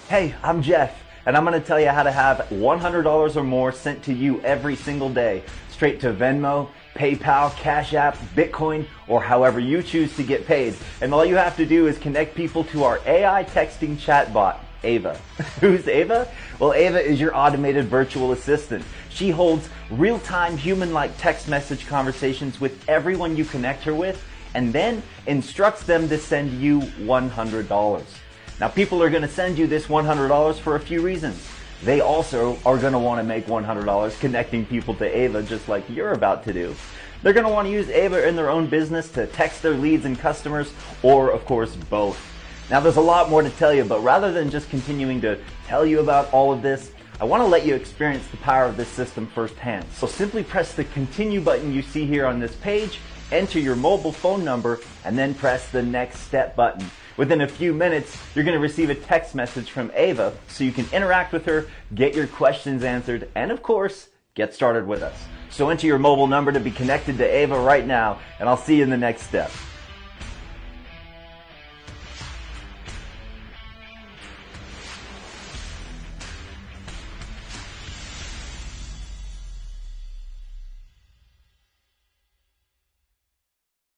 Hey, I'm Jeff, and I'm going to tell you how to have $100 or more sent to you every single day, straight to Venmo, PayPal, Cash App, Bitcoin, or however you choose to get paid. And all you have to do is connect people to our AI texting chatbot, 𝗲𝗂. Who's 𝗲𝗂? Well, 𝗲𝗂 is your automated virtual assistant. She holds real-time human-like text message conversations with everyone you connect her with, and then instructs them to send you $100. Now, people are going to send you this $100 for a few reasons. They also are going to want to make $100 connecting people to 𝗲𝗂 just like you're about to do. They're going to want to use 𝗲𝗂 in their own business to text their leads and customers, or of course both. Now, there's a lot more to tell you, but rather than just continuing to tell you about all of this, I want to let you experience the power of this system firsthand. So simply press the continue button you see here on this page, enter your mobile phone number, and then press the next step button. Within a few minutes, you're going to receive a text message from 𝗲𝗂 so you can interact with her, get your questions answered, and of course, get started with us. So enter your mobile number to be connected to 𝗲𝗂 right now, and I'll see you in the next step.